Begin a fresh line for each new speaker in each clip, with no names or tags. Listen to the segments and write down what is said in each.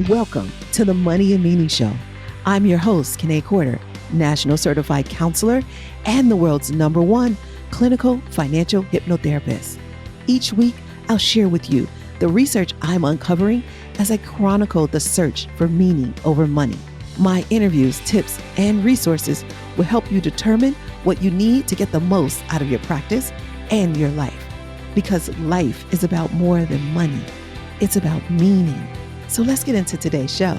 Welcome to the Money and Meaning Show. I'm your host, Kiné, National Certified Counselor and the world's #1 clinical financial hypnotherapist. Each week, I'll share with you the research I'm uncovering as I chronicle the search for meaning over money. My interviews, tips, and resources will help you determine what you need to get the most out of your practice and your life. Because life is about more than money. It's about meaning. So let's get into today's show.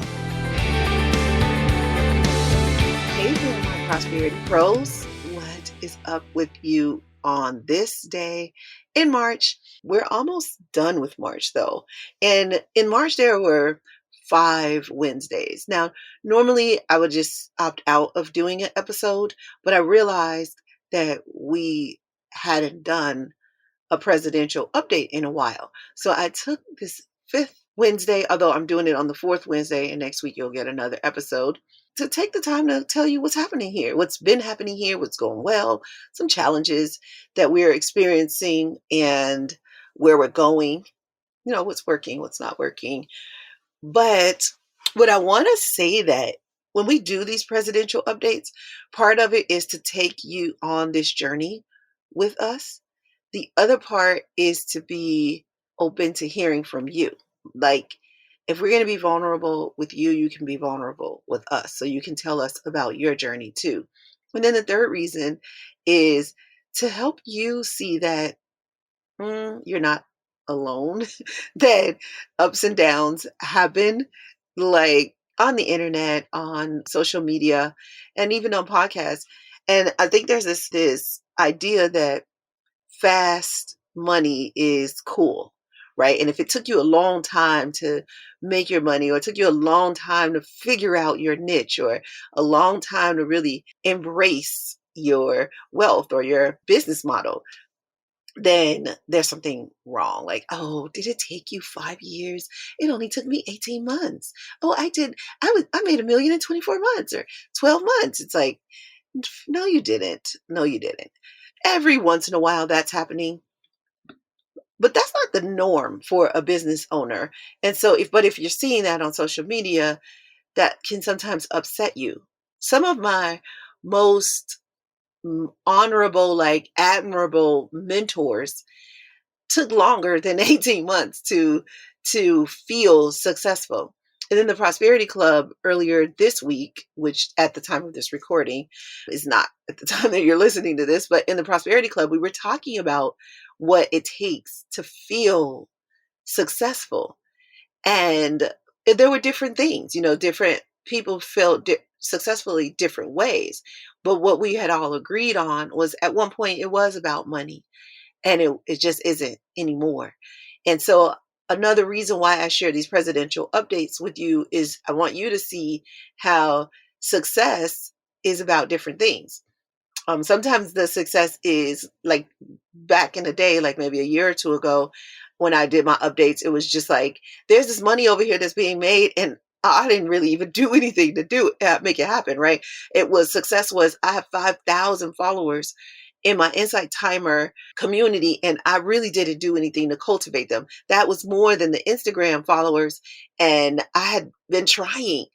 Hey there, my prosperity pros. What is up with you on this day in March? We're almost done with March though. And in March, there were 5 Wednesdays. Now, normally I would just opt out of doing an episode, but I realized that we hadn't done a presidential update in a while. So I took this 5th Wednesday, although I'm doing it on the 4th Wednesday, and next week you'll get another episode, to take the time to tell you what's happening here, what's been happening here, what's going well, some challenges that we're experiencing, and where we're going, what's working, what's not working. But what I want to say that when we do these presidential updates, part of it is to take you on this journey with us. The other part is to be open to hearing from you. Like, if we're going to be vulnerable with you, you can be vulnerable with us. So you can tell us about your journey too. And then the third reason is to help you see that you're not alone, that ups and downs happen, like on the internet, on social media, and even on podcasts. And I think there's this idea that fast money is cool, right? And if it took you a long time to make your money, or it took you a long time to figure out your niche, or a long time to really embrace your wealth or your business model, then there's something wrong. Like, oh, did it take you 5 years? It only took me 18 months. Oh, I made $1 million in 24 months or 12 months. It's like, no, you didn't. No, you didn't. Every once in a while that's happening, but that's not the norm for a business owner. And so if you're seeing that on social media, that can sometimes upset you. Some of my most honorable, like admirable mentors took longer than 18 months to feel successful. And then the Prosperity Club earlier this week, which at the time of this recording is not at the time that you're listening to this, but in the Prosperity Club, we were talking about what it takes to feel successful. And there were different things, different people felt successfully different ways. But what we had all agreed on was at one point it was about money, and it just isn't anymore. And so another reason why I share these presidential updates with you is I want you to see how success is about different things. Sometimes the success is like back in the day, like maybe a year or two ago, when I did my updates, it was just like, there's this money over here that's being made, and I didn't really even do anything to make it happen, right? Success was I have 5,000 followers in my Insight Timer community, and I really didn't do anything to cultivate them. That was more than the Instagram followers, and I had been trying.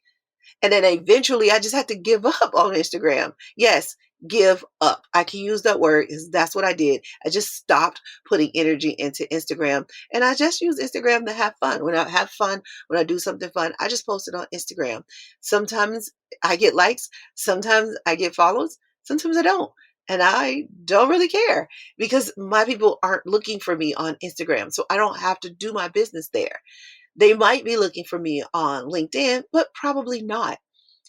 And then eventually I just had to give up on Instagram. Yes, give up. I can use that word because that's what I did. I just stopped putting energy into Instagram, and I just use Instagram to have fun. When I have fun, when I do something fun, I just post it on Instagram. Sometimes I get likes, sometimes I get follows, sometimes I don't. And I don't really care because my people aren't looking for me on Instagram. So I don't have to do my business there. They might be looking for me on LinkedIn, but probably not.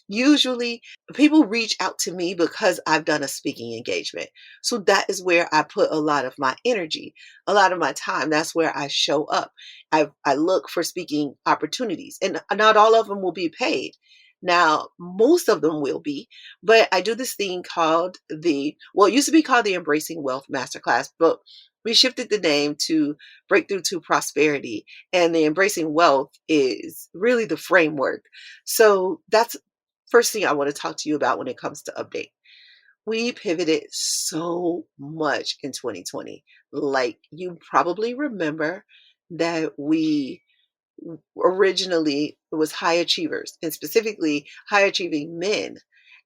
Usually people reach out to me because I've done a speaking engagement. So that is where I put a lot of my energy, a lot of my time. That's where I show up. I look for speaking opportunities, and not all of them will be paid. Now, most of them will be, but I do this thing called it used to be called the Embracing Wealth Masterclass, but we shifted the name to Breakthrough to Prosperity. And the Embracing Wealth is really the framework. So that's first thing I want to talk to you about when it comes to update. We pivoted so much in 2020. Like, you probably remember that we Originally, it was high achievers, and specifically high achieving men,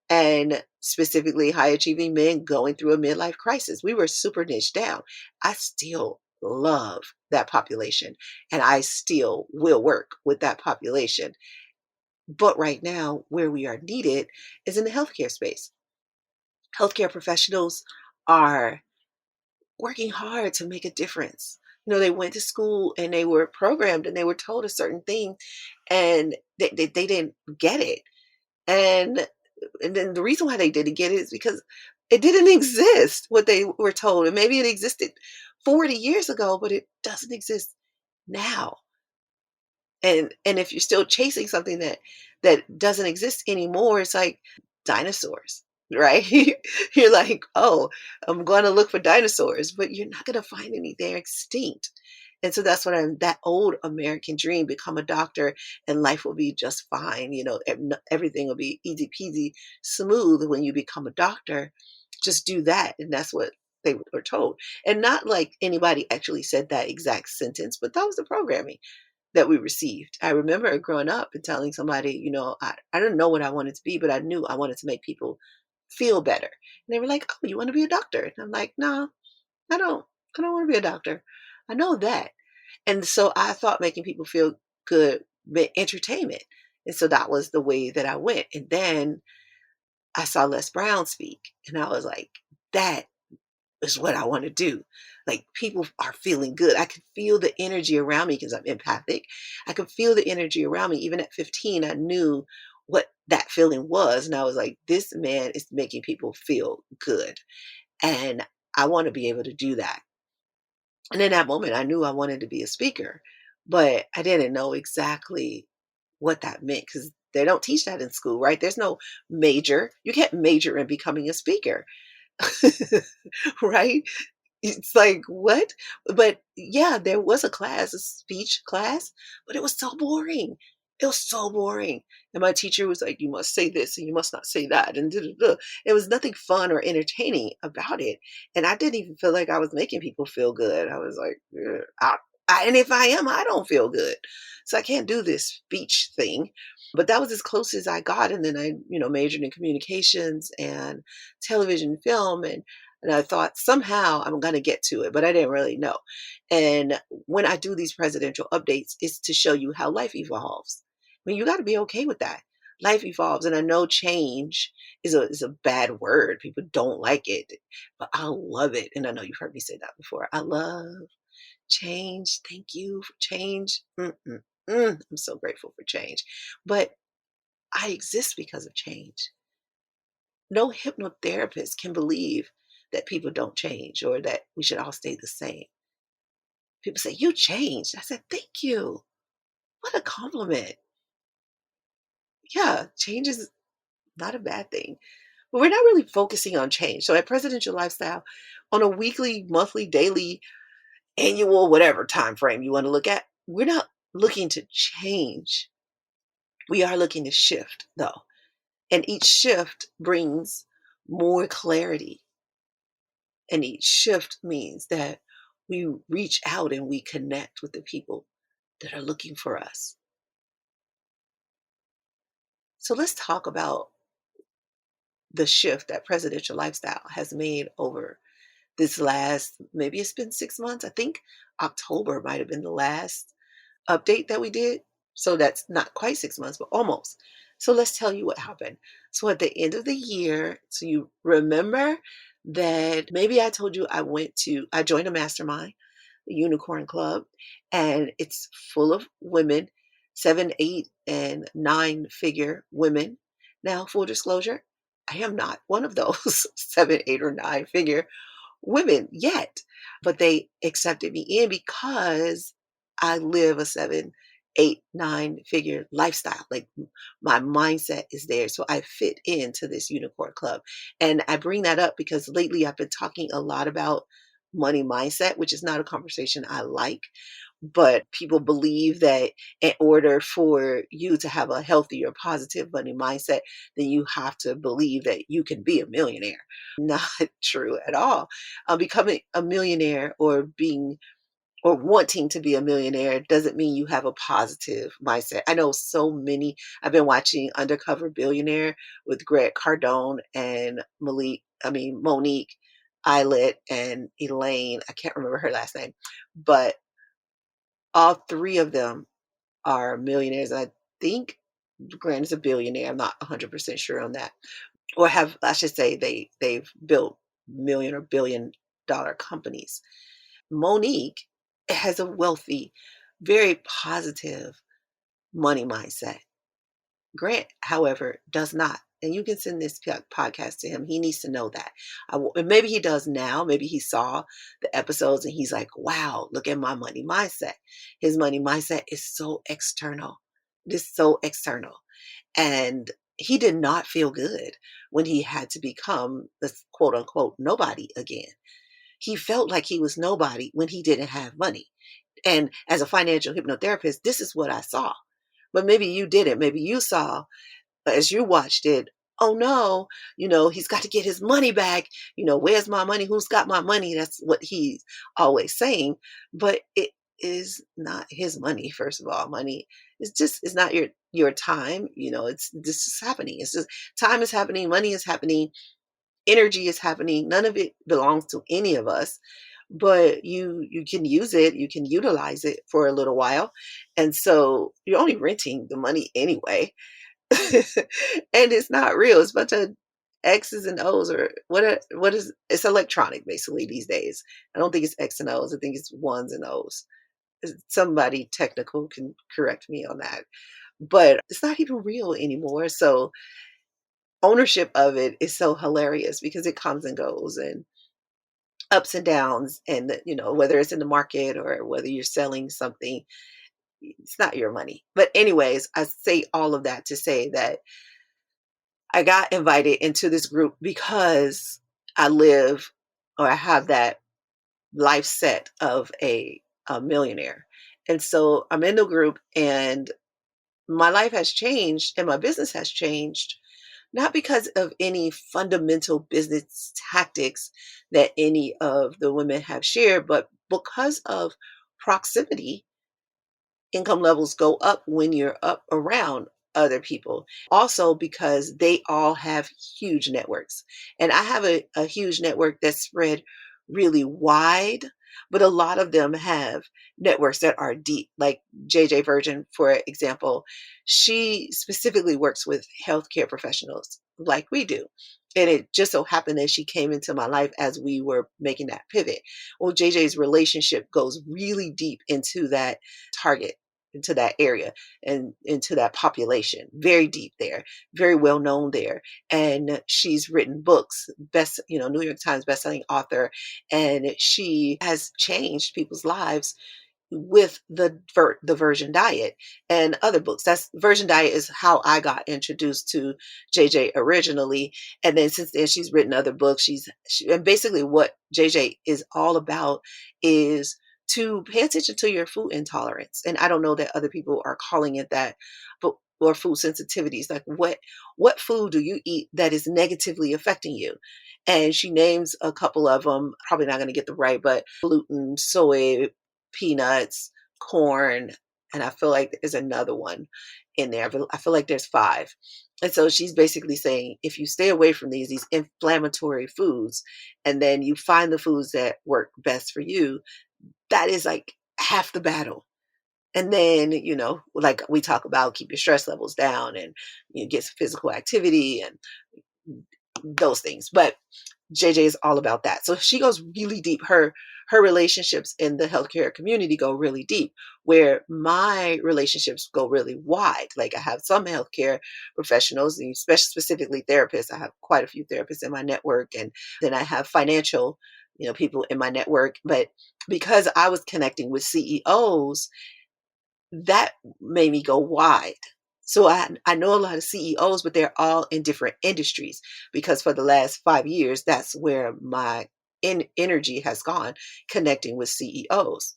and specifically high achieving men going through a midlife crisis. We were super niched down. I still love that population, and I still will work with that population. But right now, where we are needed is in the healthcare space. Healthcare professionals are working hard to make a difference. They went to school and they were programmed and they were told a certain thing, and they didn't get it. And and then the reason why they didn't get it is because it didn't exist what they were told. And maybe it existed 40 years ago, but it doesn't exist now. And if you're still chasing something that doesn't exist anymore, it's like dinosaurs, right? You're like, oh, I'm going to look for dinosaurs, but you're not going to find any. They're extinct. And so that's what I'm, that old American dream: become a doctor and life will be just fine. Everything will be easy peasy smooth when you become a doctor. Just do that. And that's what they were told. And not like anybody actually said that exact sentence, but that was the programming that we received. I remember growing up and telling somebody, I didn't know what I wanted to be, but I knew I wanted to make people feel better. And they were like, "Oh, you want to be a doctor?" And I'm like, "No, I don't. I don't want to be a doctor. I know that." And so I thought making people feel good meant entertainment. And so that was the way that I went. And then I saw Les Brown speak, and I was like, that is what I want to do. Like, people are feeling good. I could feel the energy around me because I'm empathic. I could feel the energy around me. Even at 15, I knew what that feeling was. And I was like, this man is making people feel good. And I want to be able to do that. And in that moment, I knew I wanted to be a speaker, but I didn't know exactly what that meant because they don't teach that in school, right? There's no major. You can't major in becoming a speaker, right? It's like, what? But yeah, there was a class, a speech class, but it was so boring. It was so boring. And my teacher was like, you must say this and you must not say that. And There was nothing fun or entertaining about it. And I didn't even feel like I was making people feel good. I was like, "Ugh, and if I am, I don't feel good. So I can't do this speech thing." But that was as close as I got. And then I, majored in communications and television film. And I thought somehow I'm going to get to it, but I didn't really know. And when I do these presidential updates, it's to show you how life evolves. I mean, you got to be okay with that. Life evolves. And I know change is a bad word. People don't like it, but I love it. And I know you've heard me say that before. I love change. Thank you for change. I'm so grateful for change. But I exist because of change. No hypnotherapist can believe that people don't change or that we should all stay the same. People say, "You changed." I said, "Thank you." What a compliment. Yeah, change is not a bad thing. But we're not really focusing on change. So at Presidential Lifestyle, on a weekly, monthly, daily, annual, whatever time frame you want to look at, we're not looking to change. We are looking to shift, though. And each shift brings more clarity. And each shift means that we reach out and we connect with the people that are looking for us. So let's talk about the shift that Presidential Lifestyle has made over this last, maybe it's been 6 months. I think October might have been the last update that we did. So that's not quite 6 months, but almost. So let's tell you what happened. So at the end of the year, so you remember that maybe I told you I joined a mastermind, the Unicorn Club, and it's full of women, 7, 8, and 9 figure women. Now, full disclosure, I am not one of those 7, 8, or 9 figure women yet, but they accepted me in because I live a 7, 8, 9 figure lifestyle. Like, my mindset is there. So I fit into this unicorn club. And I bring that up because lately I've been talking a lot about money mindset, which is not a conversation I like. But people believe that in order for you to have a healthy or positive money mindset, then you have to believe that you can be a millionaire. Not true at all. Becoming a millionaire or or wanting to be a millionaire doesn't mean you have a positive mindset. I know so many. I've been watching Undercover Billionaire with Greg Cardone and Monique Eyelet and Elaine. I can't remember her last name, but all three of them are millionaires. I think Grant is a billionaire. I'm not 100% sure on that. Or have, I should say, they've built million or billion-dollar companies. Monique has a wealthy, very positive money mindset. Grant, however, does not. And you can send this podcast to him. He needs to know that. And maybe he does now. Maybe he saw the episodes and he's like, wow, look at my money mindset. His money mindset is so external. It is so external. And he did not feel good when he had to become the quote unquote nobody again. He felt like he was nobody when he didn't have money. And as a financial hypnotherapist, this is what I saw. But maybe you didn't. Maybe you saw, as you watched it, oh no, he's got to get his money back. Where's my money? Who's got my money? That's what he's always saying. But it is not his money, first of all. Money is just, it's not your time. It's this is happening. It's just time is happening, money is happening, energy is happening. None of it belongs to any of us, but you can use it, you can utilize it for a little while. And so you're only renting the money anyway. And it's not real. It's a bunch of X's and O's, or what is it's electronic basically these days. I don't think it's X and O's. I think it's ones and O's. Somebody technical can correct me on that. But it's not even real anymore. So ownership of it is so hilarious because it comes and goes and ups and downs. And whether it's in the market or whether you're selling something, it's not your money. But anyways, I say all of that to say that I got invited into this group because I live, or I have that life set of a millionaire. And so I'm in the group and my life has changed and my business has changed, not because of any fundamental business tactics that any of the women have shared, but because of proximity. Income levels go up when you're up around other people. Also, because they all have huge networks. And I have a huge network that's spread really wide, but a lot of them have networks that are deep. Like JJ Virgin, for example, she specifically works with healthcare professionals like we do. And it just so happened that she came into my life as we were making that pivot. Well, JJ's relationship goes really deep into that target, into that area and into that population, very deep there, very well known there. And she's written books, New York Times bestselling author, and she has changed people's lives with the Virgin Diet and other books. That's Virgin Diet is how I got introduced to JJ originally, and then since then she's written other books. And basically what JJ is all about is to pay attention to your food intolerance. And I don't know that other people are calling it that, but or food sensitivities. Like what food do you eat that is negatively affecting you? And she names a couple of them. Probably not going to get the right, but gluten, soy, peanuts, corn, and I feel like there's another one in there. I feel like there's five. And so she's basically saying if you stay away from these inflammatory foods, and then you find the foods that work best for you, that is like half the battle. And then, like we talk about, keep your stress levels down and get some physical activity and those things. But JJ is all about that. So she goes really deep. Her relationships in the healthcare community go really deep, where my relationships go really wide. Like I have some healthcare professionals, and especially specifically therapists. I have quite a few therapists in my network, and then I have financial, people in my network. But because I was connecting with CEOs, that made me go wide. So I know a lot of CEOs, but they're all in different industries because for the last 5 years, that's where my energy has gone, connecting with CEOs.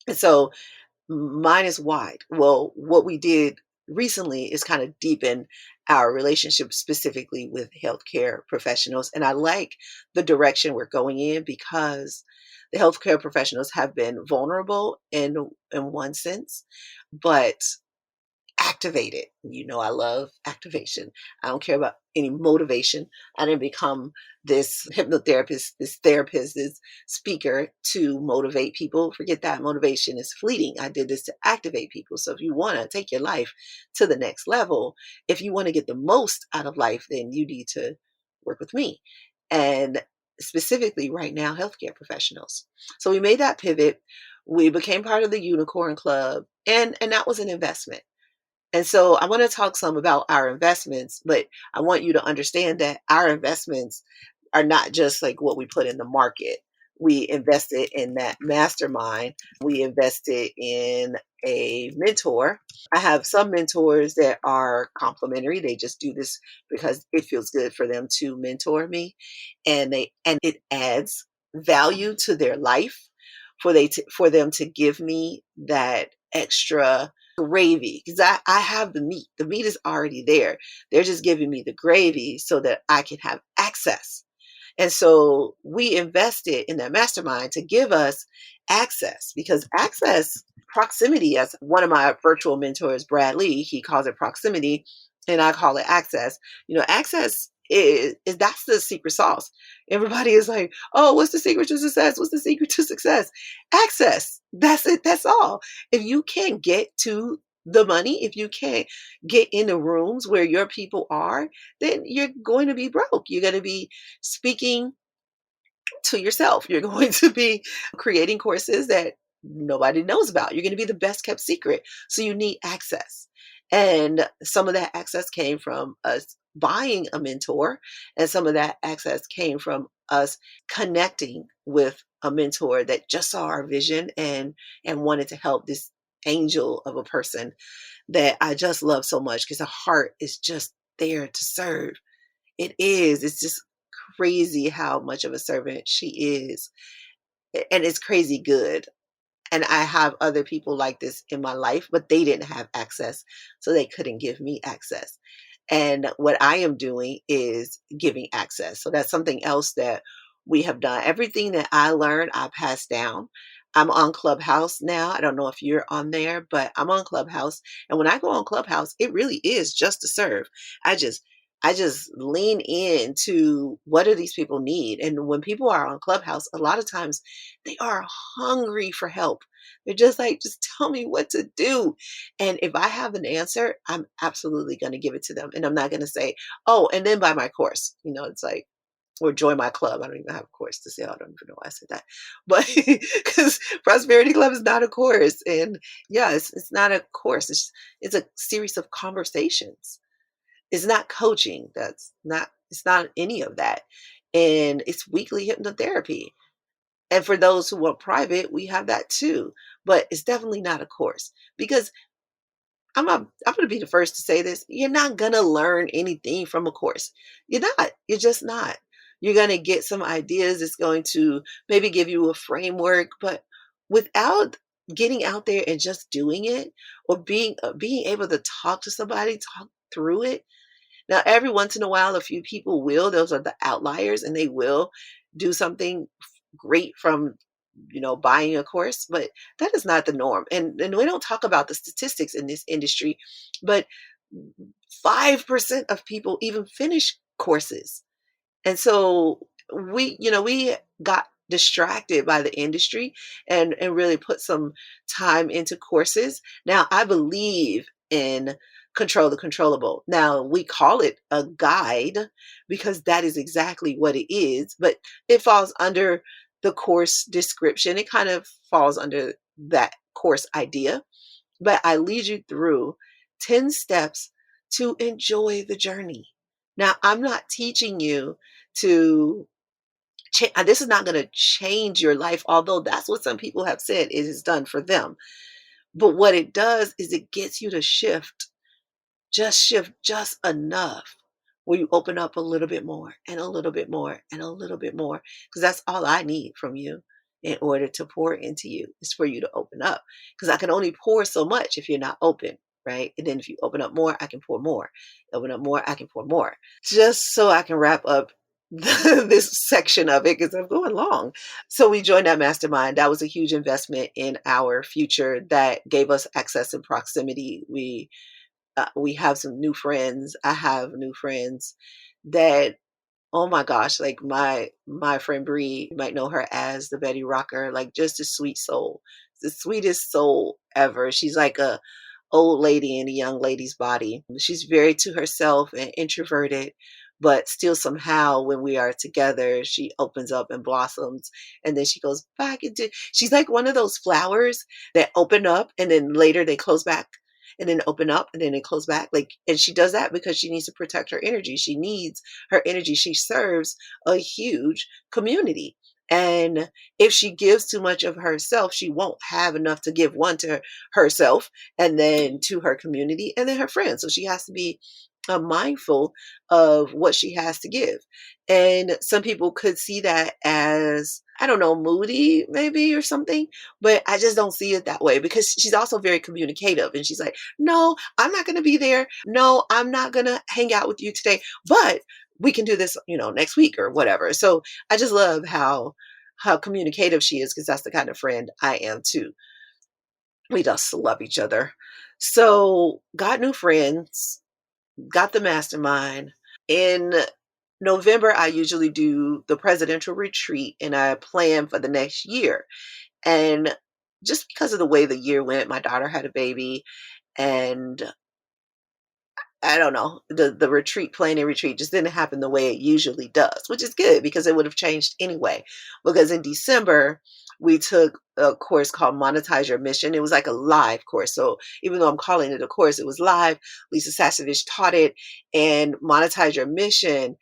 And so mine is wide. Well, what we did recently is kind of deepen our relationship specifically with healthcare professionals. And I like the direction we're going in because the healthcare professionals have been vulnerable in one sense, but activated. You know, I love activation. I don't care about any motivation. I didn't become this hypnotherapist, this therapist, this speaker to motivate people. Forget that. Motivation is fleeting. I did this to activate people. So if you want to take your life to the next level, if you want to get the most out of life, then you need to work with me. And specifically right now, healthcare professionals. So we made that pivot. We became part of the Unicorn Club, and that was an investment. And so I want to talk some about our investments, but I want you to understand that our investments are not just like what we put in the market. We invested in that mastermind. We invested in a mentor. I have some mentors that are complimentary. They just do this because it feels good for them to mentor me, and it adds value to their life for them to give me that extra gravy because I have the meat. The meat is already there. They're just giving me the gravy so that I can have access. And so we invested in that mastermind to give us access because access, proximity, as one of my virtual mentors, Brad Lee, he calls it proximity and I call it access. You know, access is that's the secret sauce. Everybody is like, oh, what's the secret to success? What's the secret to success? Access. That's it. That's all. If you can't get to the money, if you can't get in the rooms where your people are, then you're going to be broke. You're going to be speaking to yourself. You're going to be creating courses that nobody knows about. You're going to be the best kept secret. So you need access. And some of that access came from us buying a mentor, and some of that access came from us connecting with a mentor that just saw our vision and wanted to help this angel of a person that I just love so much because her heart is just there to serve. It is. It's just crazy how much of a servant she is. And it's crazy good. And I have other people like this in my life, but they didn't have access. So they couldn't give me access. And what I am doing is giving access. So that's something else that we have done. Everything that I learned, I passed down. I'm on Clubhouse now. I don't know if you're on there, but I'm on Clubhouse. And when I go on Clubhouse, it really is just to serve. I just I just lean into what do these people need? And when people are on Clubhouse, a lot of times they are hungry for help. They're just like, just tell me what to do. And if I have an answer, I'm absolutely going to give it to them. And I'm not going to say, oh, and then buy my course. You know, it's like, or join my club. I don't even have a course to say. I don't even know why I said that. But because Prosperity Club is not a course. And yeah, it's not a course. It's a series of conversations. It's not coaching. It's not any of that. And it's weekly hypnotherapy. And for those who want private, we have that too. But it's definitely not a course because I'm gonna be the first to say this. You're not gonna learn anything from a course. You're not. You're just not. You're gonna get some ideas. It's going to maybe give you a framework, but without getting out there and just doing it or being able to talk to somebody, talk through it. Now, every once in a while, a few people will. Those are the outliers, and they will do something great from buying a course, but that is not the norm. And we don't talk about the statistics in this industry, but 5% of people even finish courses. And so we got distracted by the industry and really put some time into courses. Now, I believe in control the controllable. Now, we call it a guide because that is exactly what it is, but it falls under the course description. It kind of falls under that course idea, but I lead you through 10 steps to enjoy the journey. Now, I'm not teaching you to this is not going to change your life, although that's what some people have said it is done for them. But what it does is it gets you to shift just enough where you open up a little bit more and a little bit more and a little bit more. Because that's all I need from you in order to pour into you is for you to open up. Because I can only pour so much if you're not open, right? And then if you open up more, I can pour more. Open up more, I can pour more. Just so I can wrap up this section of it because I'm going long. So we joined that mastermind. That was a huge investment in our future that gave us access and proximity. We have some new friends. I have new friends that, oh my gosh, like my friend Bree, you might know her as the Betty Rocker, like just a sweet soul, the sweetest soul ever. She's like a old lady in a young lady's body. She's very to herself and introverted, but still somehow when we are together, she opens up and blossoms, and then she goes back into. She's like one of those flowers that open up and then later they close back. And then open up and then they close back. Like, and she does that because she needs to protect her energy. She needs her energy. She serves a huge community. And if she gives too much of herself, she won't have enough to give one to herself and then to her community and then her friends. So she has to be mindful of what she has to give. And some people could see that as, I don't know, moody maybe or something, but I just don't see it that way because she's also very communicative. And she's like, no, I'm not going to be there. No, I'm not going to hang out with you today, but we can do this, next week or whatever. So I just love how communicative she is because that's the kind of friend I am too. We just love each other. So got new friends, got the mastermind. In November, I usually do the presidential retreat and I plan for the next year. And just because of the way the year went, my daughter had a baby and I don't know, the retreat, planning retreat just didn't happen the way it usually does, which is good because it would have changed anyway. Because in December, we took a course called Monetize Your Mission. It was like a live course. So even though I'm calling it a course, it was live. Lisa Sasevich taught it. And Monetize Your Mission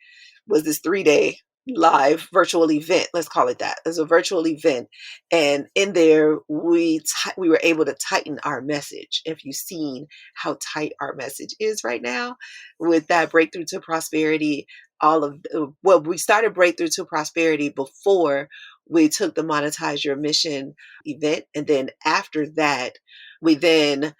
was this 3-day live virtual event. Let's call it that. It was a virtual event. And in there, we were able to tighten our message. If you've seen how tight our message is right now with that breakthrough to prosperity, we started breakthrough to prosperity before we took the Monetize Your Mission event. And then after that, we then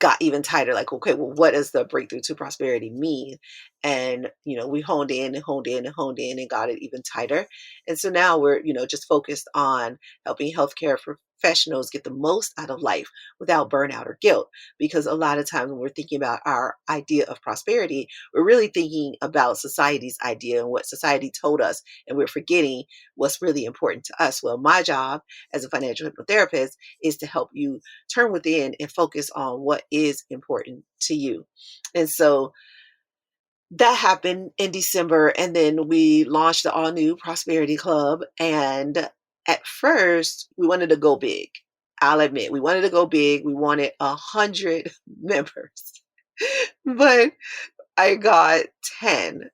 got even tighter, like, okay, well, what does the breakthrough to prosperity mean? And, we honed in and honed in and honed in and got it even tighter. And so now we're, just focused on helping healthcare professionals get the most out of life without burnout or guilt. Because a lot of times when we're thinking about our idea of prosperity, we're really thinking about society's idea and what society told us. And we're forgetting what's really important to us. Well, my job as a financial hypnotherapist is to help you turn within and focus on what is important to you. And so that happened in December. And then we launched the all new Prosperity Club. And at first, we wanted to go big. I'll admit, we wanted to go big. We wanted 100 members, but I got 10.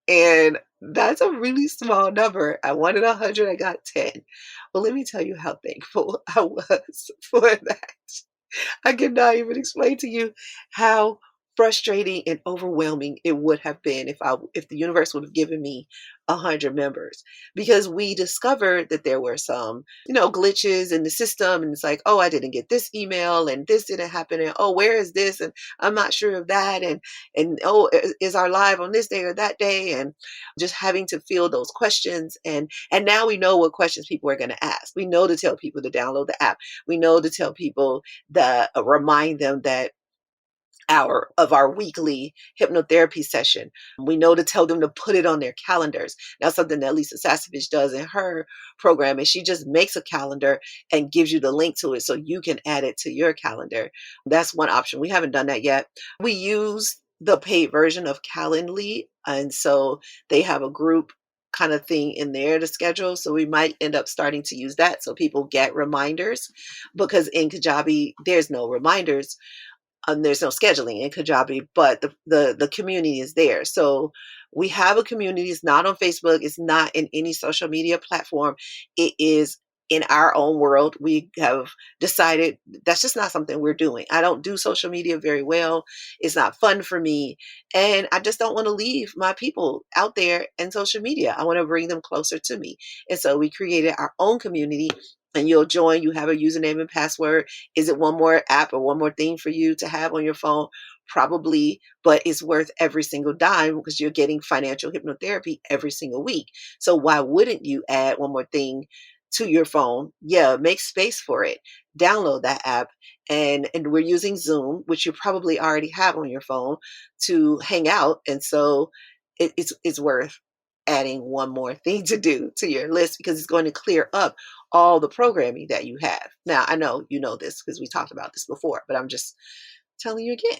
And that's a really small number. I wanted 100, I got 10. Well, let me tell you how thankful I was for that. I cannot even explain to you how frustrating and overwhelming it would have been if the universe would have given me 100 members, because we discovered that there were some glitches in the system, and it's like, oh, I didn't get this email and this didn't happen, and oh, where is this, and I'm not sure of that, and oh, is our live on this day or that day, and just having to field those questions, and now we know what questions people are going to ask. We know to tell people to download the app. We know to tell people that remind them that our weekly hypnotherapy session. We know to tell them to put it on their calendars. Now, something that Lisa Sasevich does in her program is she just makes a calendar and gives you the link to it so you can add it to your calendar. That's one option. We haven't done that yet. We use the paid version of Calendly, and so they have a group kind of thing in there to schedule. So we might end up starting to use that so people get reminders, because in Kajabi, there's no reminders. There's no scheduling in Kajabi, but the community is there. So we have a community. It's not on Facebook. It's not in any social media platform. It is in our own world, we have decided that's just not something we're doing. I don't do social media very well. It's not fun for me. And I just don't want to leave my people out there in social media. I want to bring them closer to me. And so we created our own community. And you'll join, you have a username and password. Is it one more app or one more thing for you to have on your phone? Probably, but it's worth every single dime because you're getting financial hypnotherapy every single week. So why wouldn't you add one more thing to your phone? Yeah, make space for it. Download that app. And we're using Zoom, which you probably already have on your phone to hang out. And so it's worth adding one more thing to do to your list because it's going to clear up all the programming that you have. Now, I know you know this because we talked about this before, but I'm just telling you again.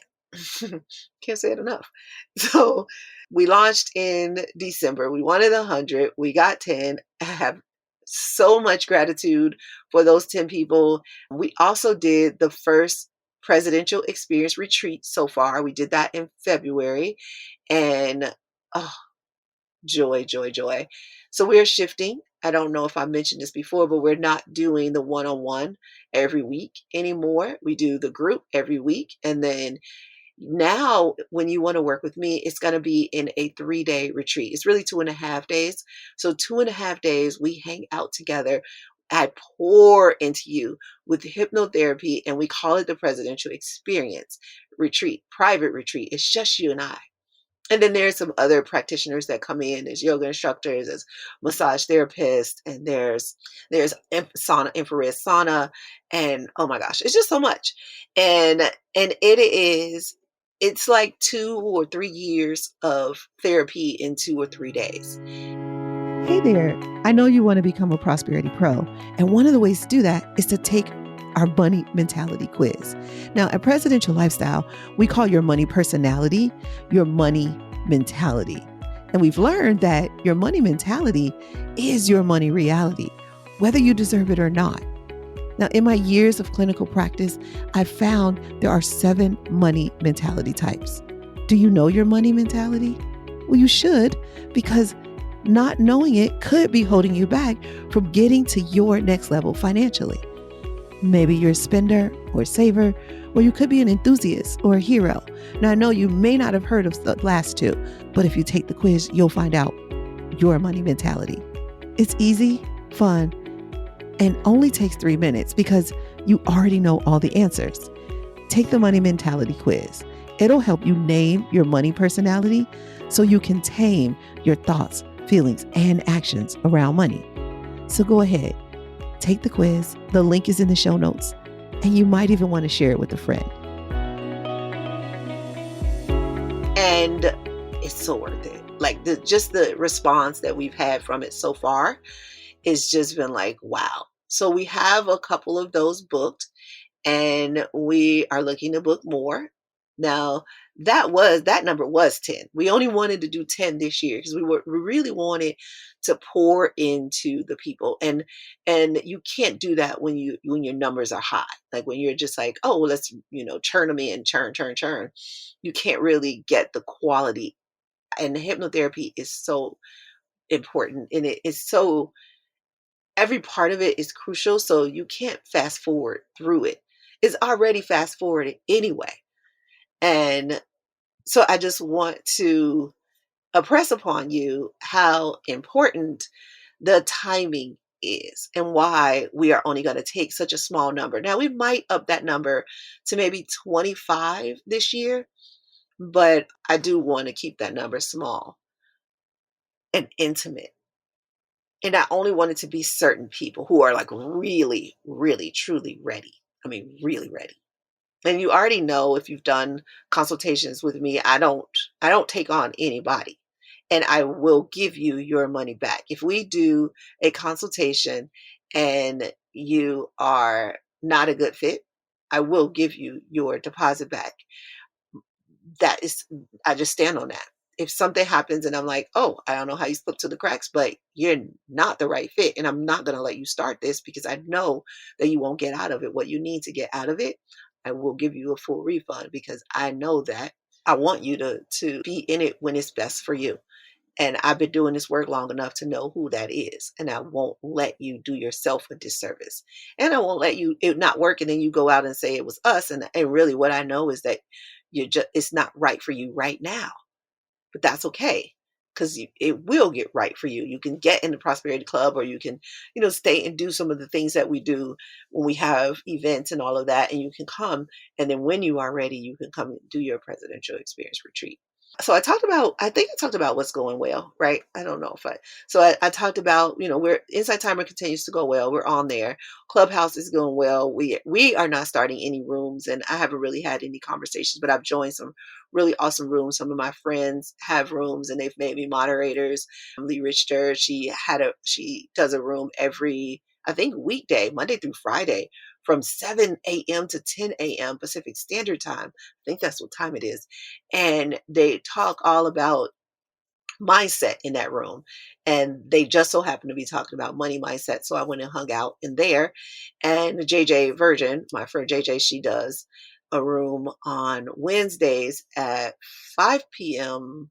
Can't say it enough. So we launched in December. We wanted 100. We got 10. I have so much gratitude for those 10 people. We also did the first presidential experience retreat so far. We did that in February. And oh, joy, joy, joy. So we're shifting. I don't know if I mentioned this before, but we're not doing the one-on-one every week anymore. We do the group every week. And then now, when you want to work with me, it's going to be in a 3-day retreat. It's really 2.5 days. So 2.5 days, we hang out together. I pour into you with hypnotherapy, and we call it the Presidential Experience Retreat, private retreat. It's just you and I. And then there's some other practitioners that come in. There's yoga instructors, there's massage therapists, and there's sauna, infrared sauna, and oh my gosh, it's just so much. And it's like 2 or 3 years of therapy in 2 or 3 days.
Hey there, I know you want to become a prosperity pro, and one of the ways to do that is to take our money mentality quiz. Now, at Presidential Lifestyle, we call your money personality your money mentality. And we've learned that your money mentality is your money reality, whether you deserve it or not. Now, in my years of clinical practice, I've found there are 7 money mentality types. Do you know your money mentality? Well, you should, because not knowing it could be holding you back from getting to your next level financially. Maybe you're a spender or a saver, or you could be an enthusiast or a hero. Now, I know you may not have heard of the last 2, but if you take the quiz, you'll find out your money mentality. It's easy, fun, and only takes 3 minutes because you already know all the answers. Take the money mentality quiz. It'll help you name your money personality so you can tame your thoughts, feelings, and actions around money. So go ahead, take the quiz. The link is in the show notes, and you might even want to share it with a friend.
And it's so worth it. Like just the response that we've had from it so far, it's just been like, wow. So we have a couple of those booked, and we are looking to book more. Now, that number was 10. We only wanted to do 10 this year because we really wanted to pour into the people. And you can't do that when your numbers are high. Like when you're just like, oh, well, let's, churn them in, churn, churn, churn. You can't really get the quality. And hypnotherapy is so important, and it is so, every part of it is crucial. So you can't fast forward through it. It's already fast forwarded anyway. And so I just want to impress upon you how important the timing is and why we are only going to take such a small number. Now, we might up that number to maybe 25 this year, but I do want to keep that number small and intimate. And I only want it to be certain people who are like really, really, truly ready. I mean, really ready. And you already know, if you've done consultations with me, I don't take on anybody, and I will give you your money back. If we do a consultation and you are not a good fit, I will give you your deposit back. That is, I just stand on that. If something happens and I'm like, oh, I don't know how you slipped through the cracks, but you're not the right fit, and I'm not going to let you start this because I know that you won't get out of it what you need to get out of it, I will give you a full refund because I know that I want you to be in it when it's best for you. And I've been doing this work long enough to know who that is. And I won't let you do yourself a disservice. And I won't let you it not work and then you go out and say it was us. And really what I know is that it's not right for you right now. But that's okay because it will get right for you. You can get in the prosperity club, or you can, stay and do some of the things that we do when we have events and all of that. And you can come. And then when you are ready, you can come and do your presidential experience retreat. So I think I talked about what's going well, right? I don't know if I talked about, we're Inside Timer continues to go well. We're on there. Clubhouse is going well. We are not starting any rooms, and I haven't really had any conversations, but I've joined some really awesome rooms. Some of my friends have rooms and they've made me moderators. Lee Richter, she does a room every, I think, weekday, Monday through Friday from 7 a.m. to 10 a.m. Pacific Standard Time. I think that's what time it is. And they talk all about mindset in that room. And they just so happen to be talking about money mindset. So I went and hung out in there. And JJ Virgin, my friend JJ, she does a room on Wednesdays at 5 p.m.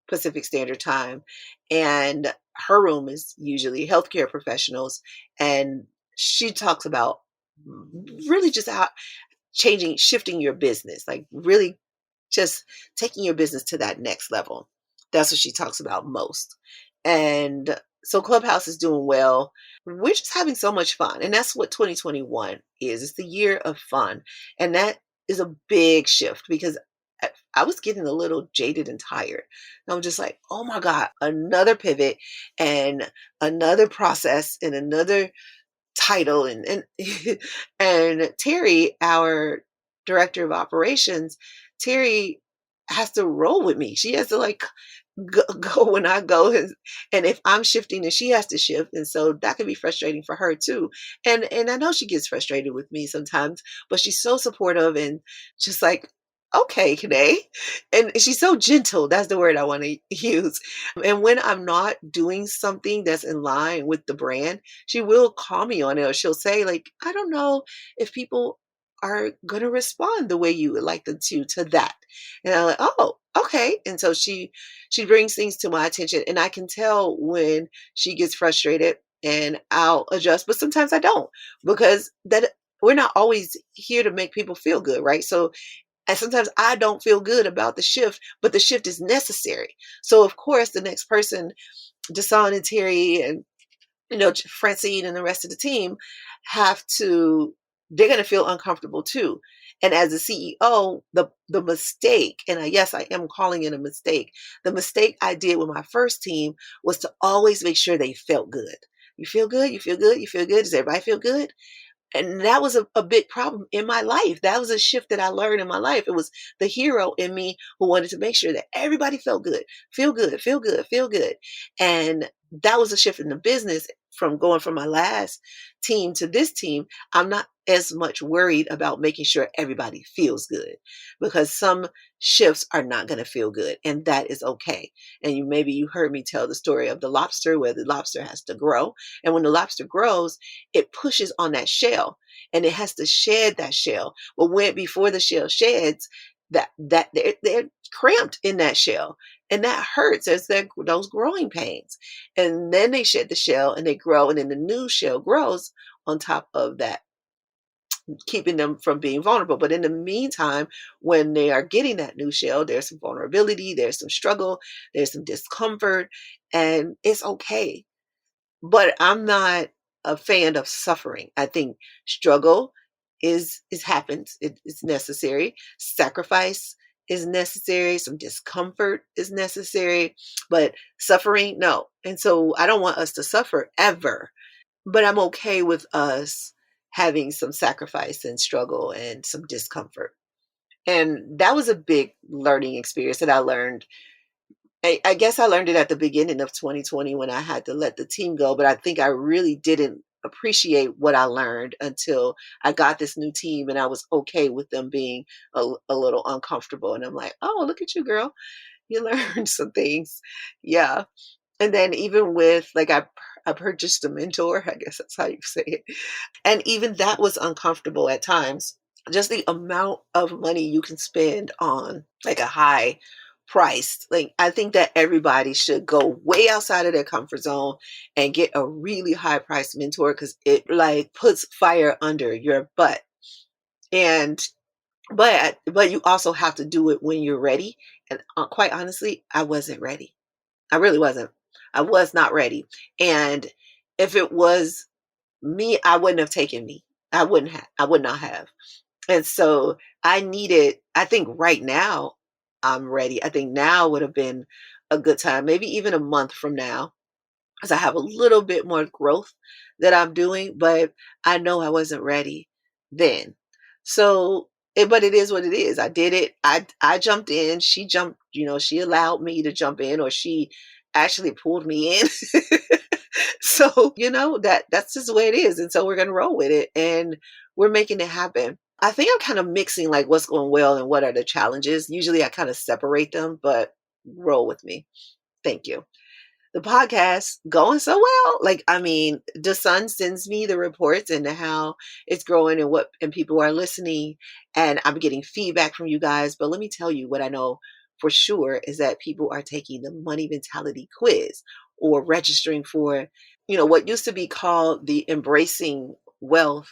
Pacific Standard Time. And her room is usually healthcare professionals. And she talks about really just how shifting your business, like really just taking your business to that next level. That's what she talks about most. And so Clubhouse is doing well. We're just having so much fun. And that's what 2021 is. It's the year of fun. And that is a big shift because I was getting a little jaded and tired. And I'm just like, oh my God, another pivot and another process and another title and and Terry, our director of operations, Terry has to roll with me. She has to like go when I go, and if I'm shifting, then she has to shift, and so that can be frustrating for her too. And I know she gets frustrated with me sometimes, but she's so supportive and just like, okay, Kiné, and she's so gentle. That's the word I want to use. And when I'm not doing something that's in line with the brand, she will call me on it, or she'll say like, I don't know if people are going to respond the way you would like them to that. And I'm like, oh, okay. And so she brings things to my attention, and I can tell when she gets frustrated, and I'll adjust, but sometimes I don't, because that we're not always here to make people feel good, right? So and sometimes I don't feel good about the shift, but the shift is necessary. So of course the next person, Desan and Terry and Francine and the rest of the team have to, they're going to feel uncomfortable too. And as a CEO, the mistake, and yes, I am calling it a mistake. The mistake I did with my first team was to always make sure they felt good. You feel good? You feel good? You feel good? Does everybody feel good? And that was a big problem in my life. That was a shift that I learned in my life. It was the hero in me who wanted to make sure that everybody felt good, feel good, feel good, feel good. And that was a shift in the business from going from my last team to this team. I'm not as much worried about making sure everybody feels good, because some shifts are not going to feel good, and that is okay. And maybe you heard me tell the story of the lobster, where the lobster has to grow. And when the lobster grows, it pushes on that shell and it has to shed that shell. But before the shell sheds, that they're cramped in that shell, and that hurts as those growing pains. And then they shed the shell and they grow, and then the new shell grows on top of that, keeping them from being vulnerable. But in the meantime, when they are getting that new shell, there's some vulnerability, there's some struggle, there's some discomfort, and it's okay. But I'm not a fan of suffering. I think struggle is happens. It's necessary. Sacrifice is necessary. Some discomfort is necessary, but suffering, no. And so I don't want us to suffer ever. But I'm okay with us having some sacrifice and struggle and some discomfort. And that was a big learning experience that I learned. I guess I learned it at the beginning of 2020 when I had to let the team go, but I think I really didn't appreciate what I learned until I got this new team and I was okay with them being a little uncomfortable. And I'm like, oh, look at you, girl. You learned some things. Yeah. And then even with like I purchased a mentor, I guess that's how you say it. And even that was uncomfortable at times. Just the amount of money you can spend on like a high priced. Like, I think that everybody should go way outside of their comfort zone and get a really high priced mentor, because it like puts fire under your butt. And but you also have to do it when you're ready. And quite honestly, I wasn't ready. I really wasn't. I was not ready. And if it was me, I wouldn't have taken me. I would not have. And so I think right now I'm ready. I think now would have been a good time, maybe even a month from now, because I have a little bit more growth that I'm doing, but I know I wasn't ready then. So, but it is what it is. I did it. I jumped in. She jumped, she allowed me to jump in, or she actually pulled me in. So, that's just the way it is. And so we're going to roll with it, and we're making it happen. I think I'm kind of mixing like what's going well and what are the challenges. Usually I kind of separate them, but roll with me. Thank you. The podcast going so well. Like, I mean, the sun sends me the reports and how it's growing and people are listening, and I'm getting feedback from you guys. But let me tell you what I know for sure is that people are taking the money mentality quiz or registering for, what used to be called the Embracing Wealth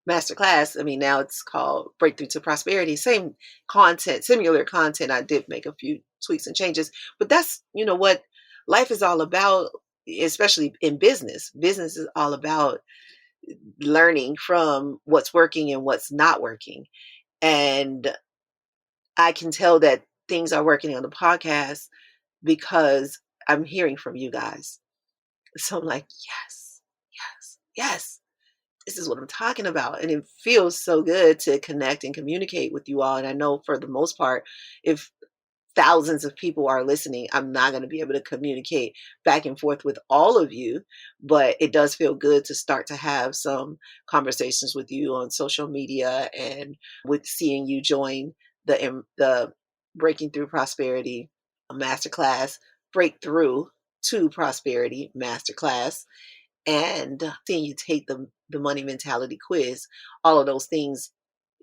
Masterclass. I mean, now it's called Breakthrough to Prosperity. Same content, similar content. I did make a few tweaks and changes, but that's, what life is all about, especially in business. Business is all about learning from what's working and what's not working. And I can tell that things are working on the podcast because I'm hearing from you guys. So I'm like, yes, yes, yes. This is what I'm talking about. And it feels so good to connect and communicate with you all. And I know for the most part, if thousands of people are listening, I'm not going to be able to communicate back and forth with all of you, but it does feel good to start to have some conversations with you on social media, and with seeing you join the Breaking Through Prosperity Masterclass, Breakthrough to Prosperity Masterclass, and seeing you take the money mentality quiz. All of those things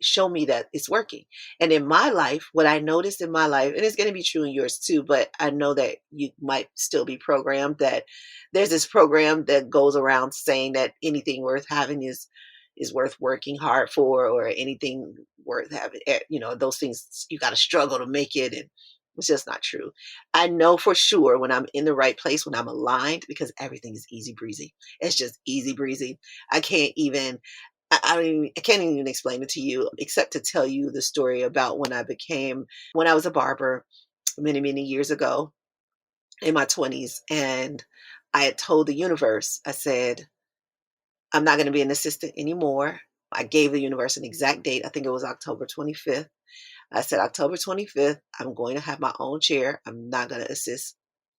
show me that it's working. And in my life, what I noticed in my life, and it's going to be true in yours too, but I know that you might still be programmed, that there's this program that goes around saying that anything worth having is worth working hard for, or anything worth having, those things you got to struggle to make it. And it's just not true. I know for sure when I'm in the right place, when I'm aligned, because everything is easy breezy. It's just easy breezy. I can't even I mean, I can't even explain it to you, except to tell you the story about when I was a barber many, many years ago in my 20s. And I had told the universe, I said, I'm not going to be an assistant anymore. I gave the universe an exact date. I think it was October 25th. I said, October 25th, I'm going to have my own chair. I'm not going to assist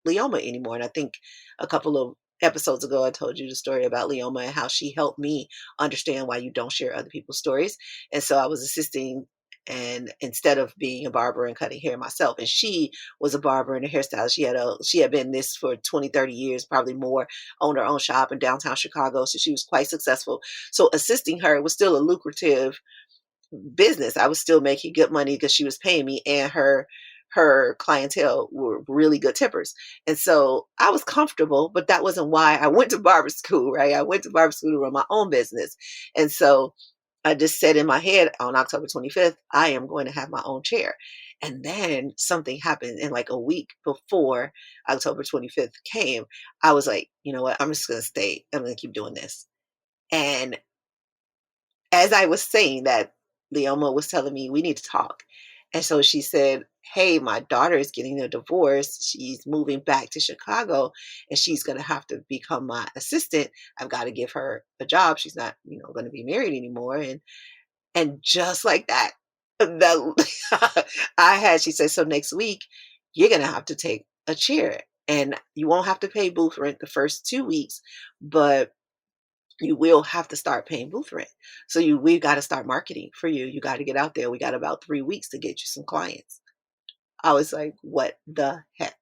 Leoma anymore. And I think a couple of episodes ago, I told you the story about Leoma and how she helped me understand why you don't share other people's stories. And so I was assisting, and instead of being a barber and cutting hair myself, and she was a barber and a hairstylist. She had been this for 20, 30 years, probably more, owned her own shop in downtown Chicago. So she was quite successful. So assisting her was still a lucrative business. I was still making good money because she was paying me, and her clientele were really good tippers. And so I was comfortable, but that wasn't why I went to barber school, right? I went to barber school to run my own business. And so I just said in my head, on October 25th, I am going to have my own chair. And then something happened, and like a week before October 25th came, I was like, you know what? I'm just going to stay. I'm going to keep doing this. And as I was saying that, Leoma was telling me we need to talk. And so she said, hey, my daughter is getting a divorce. She's moving back to Chicago, and she's going to have to become my assistant. I've got to give her a job. She's not, going to be married anymore. And just like that, she said, so next week, you're going to have to take a chair, and you won't have to pay booth rent the first 2 weeks, but you will have to start paying booth rent. So we've got to start marketing for you. You got to get out there. We got about 3 weeks to get you some clients. I was like, what the heck?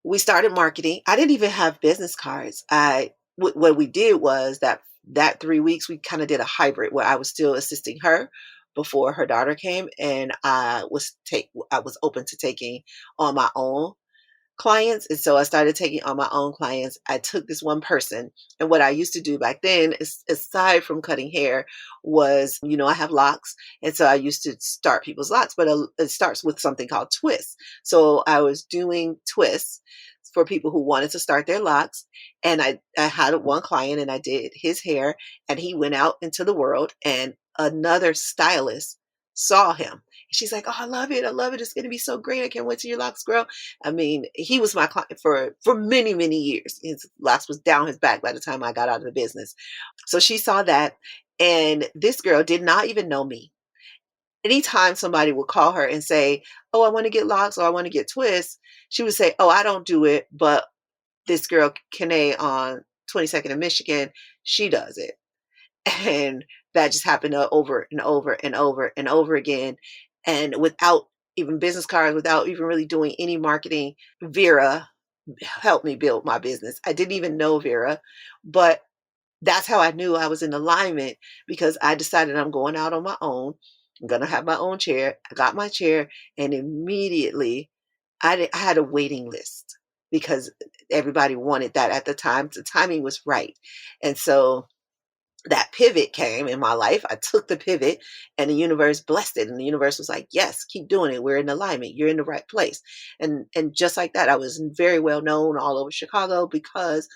We started marketing. I didn't even have business cards. What we did was that 3 weeks, we kind of did a hybrid where I was still assisting her, before her daughter came, and I was open to taking on my own clients. And so I started taking on my own clients. I took this one person, and what I used to do back then is, aside from cutting hair, was, I have locks. And so I used to start people's locks, but it starts with something called twists. So I was doing twists for people who wanted to start their locks. And I had one client and I did his hair, and he went out into the world, and another stylist saw him. She's like, "Oh, I love it. I love it. It's going to be so great. I can't wait till your locks grow." I mean, he was my client for many, many years. His locks was down his back by the time I got out of the business. So she saw that, and this girl did not even know me. Anytime somebody would call her and say, "Oh, I want to get locks or I want to get twists," she would say, "Oh, I don't do it, but this girl Kiné on 22nd in Michigan, she does it." And that just happened over and over and over and over again. And without even business cards, without even really doing any marketing, Vera helped me build my business. I didn't even know Vera, but that's how I knew I was in alignment, because I decided I'm going out on my own. I'm going to have my own chair. I got my chair, and immediately I had a waiting list because everybody wanted that at the time. The timing was right. And so that pivot came in my life. I took the pivot, and the universe blessed it. And the universe was like, "Yes, keep doing it. We're in alignment. You're in the right place." And just like that, I was very well known all over Chicago because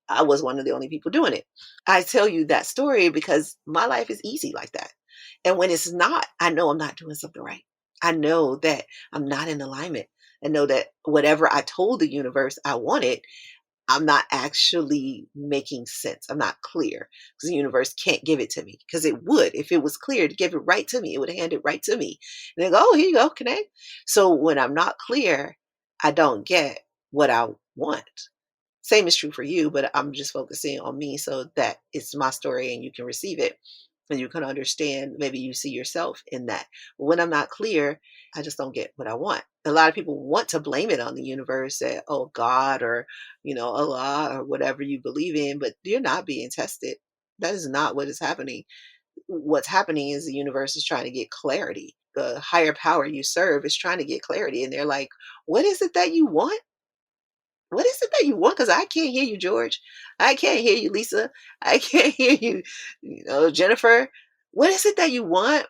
I was one of the only people doing it. I tell you that story because my life is easy like that. And when it's not, I know I'm not doing something right. I know that I'm not in alignment. I know that whatever I told the universe I wanted, I'm not actually making sense. I'm not clear, because the universe can't give it to me, because it would. If it was clear to give it right to me, it would hand it right to me. And they go, "Oh, here you go, connect." So when I'm not clear, I don't get what I want. Same is true for you, but I'm just focusing on me so that it's my story and you can receive it and you can understand. Maybe you see yourself in that. But when I'm not clear, I just don't get what I want. A lot of people want to blame it on the universe, say, "Oh, God," or, Allah, or whatever you believe in, but you're not being tested. That is not what is happening. What's happening is the universe is trying to get clarity. The higher power you serve is trying to get clarity. And they're like, "What is it that you want? What is it that you want? Because I can't hear you, George. I can't hear you, Lisa. I can't hear you, Jennifer. What is it that you want?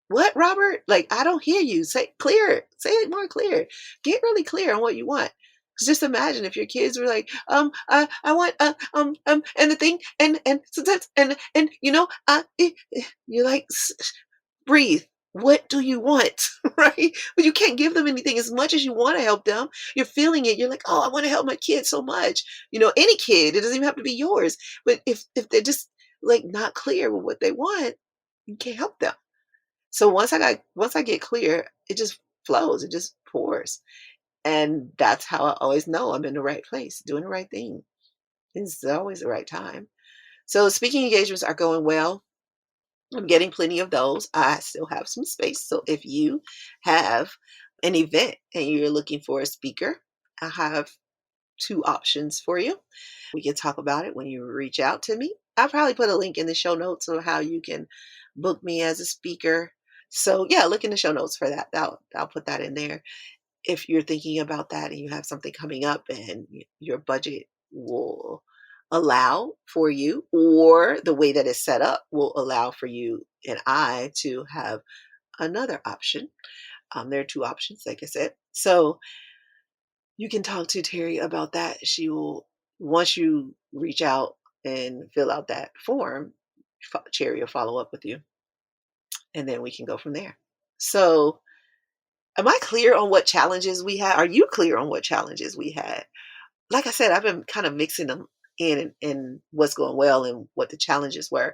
What, Robert? Like, I don't hear you. Say clear. Say it more clear. Get really clear on what you want." 'Cause just imagine if your kids were like, I want, and the thing, and so that's, and you're like, breathe. What do you want? Right? But you can't give them anything as much as you want to help them. You're feeling it. You're like, "Oh, I want to help my kid so much." Any kid, it doesn't even have to be yours. But if they're just like not clear with what they want, you can't help them. So once I get clear, it just flows. It just pours. And that's how I always know I'm in the right place, doing the right thing. It's always the right time. So speaking engagements are going well. I'm getting plenty of those. I still have some space. So if you have an event and you're looking for a speaker, I have two options for you. We can talk about it when you reach out to me. I'll probably put a link in the show notes of how you can book me as a speaker. So yeah, look in the show notes for that. I'll put that in there. If you're thinking about that and you have something coming up and your budget will allow for you, or the way that it's set up will allow for you and I to have another option. There are two options, like I said. So you can talk to Terry about that. She will, once you reach out and fill out that form, Cherry will follow up with you, and then we can go from there. So, am I clear on what challenges we had? Are you clear on what challenges we had? Like I said, I've been kind of mixing them in and what's going well and what the challenges were.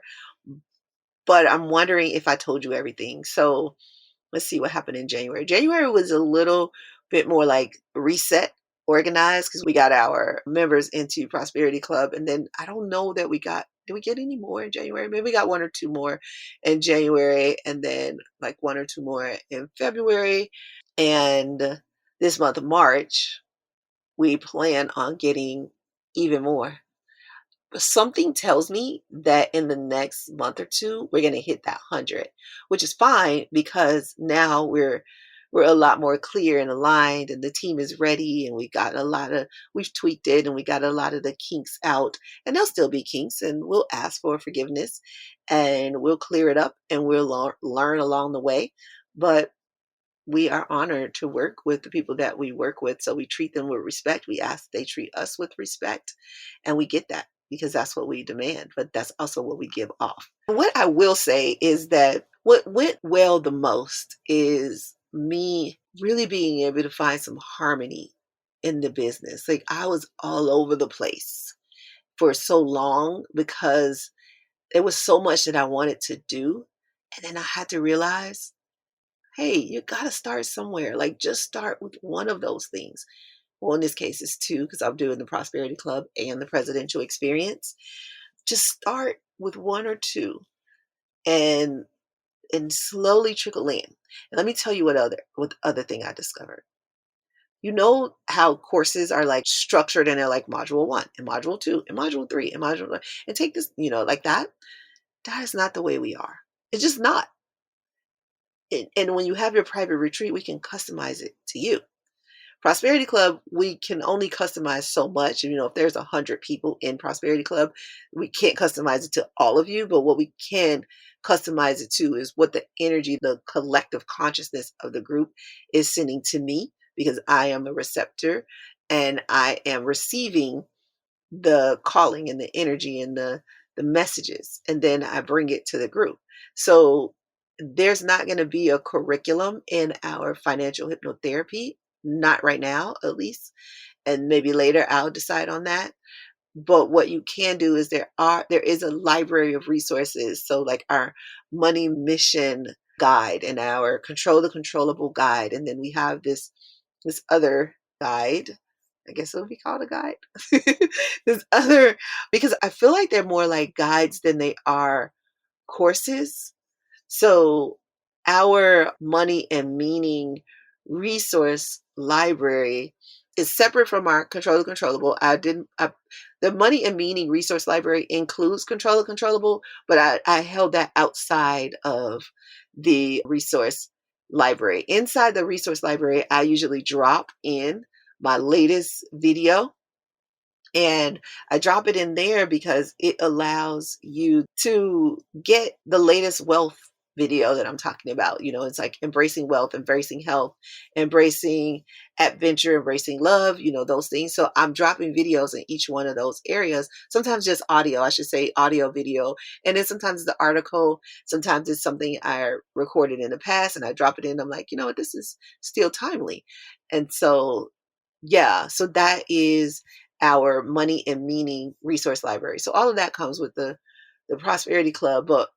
But I'm wondering if I told you everything. So let's see what happened in January. January was a little bit more like reset, organized, because we got our members into Prosperity Club. And then I don't know that did we get any more in January? Maybe we got one or two more in January, and then like one or two more in February. And this month of March, we plan on getting even more. something tells me that in the next month or two, we're going to hit that 100, which is fine because now we're a lot more clear and aligned and the team is ready and we've tweaked it and we got a lot of the kinks out, and there'll still be kinks and we'll ask for forgiveness and we'll clear it up and we'll learn along the way. But we are honored to work with the people that we work with. So we treat them with respect. We ask they treat us with respect. And we get that because that's what we demand, but that's also what we give off. What I will say is that what went well the most is me really being able to find some harmony in the business. Like I was all over the place for so long because there was so much that I wanted to do. And then I had to realize, hey, you got to start somewhere. Like, just start with one of those things. Well, in this case, it's two because I'm doing the Prosperity Club and the Presidential Experience. Just start with one or two, and slowly trickle in. And let me tell you what other thing I discovered. You know how courses are like structured and they're like module one and module two and module three and module one, and take this, like that. That is not the way we are. It's just not. And when you have your private retreat, we can customize it to you. Prosperity Club, we can only customize so much. If there's 100 people in Prosperity Club, we can't customize it to all of you, but what we can customize it to is what the energy, the collective consciousness of the group is sending to me, because I am a receptor and I am receiving the calling and the energy and the messages, and then I bring it to the group. So there's not going to be a curriculum in our financial hypnotherapy, not right now at least, and maybe later I'll decide on that. But what you can do is there is a library of resources. So like our money mission guide and our control the controllable guide, and then we have this other guide. I guess it would be called a guide. This other, because I feel like they're more like guides than they are courses. So our money and meaning resource library is separate from our control the controllable. The money and meaning resource library includes control the controllable, but I held that outside of the resource library. Inside the resource library, I usually drop in my latest video, and I drop it in there because it allows you to get the latest wealth video that I'm talking about. It's like embracing wealth, embracing health, embracing adventure, embracing love, those things. So I'm dropping videos in each one of those areas. Sometimes just audio, I should say audio video. And then sometimes the article, sometimes it's something I recorded in the past and I drop it in. I'm like, what, this is still timely. And so, yeah, so that is our money and meaning resource library. So all of that comes with the Prosperity Club. But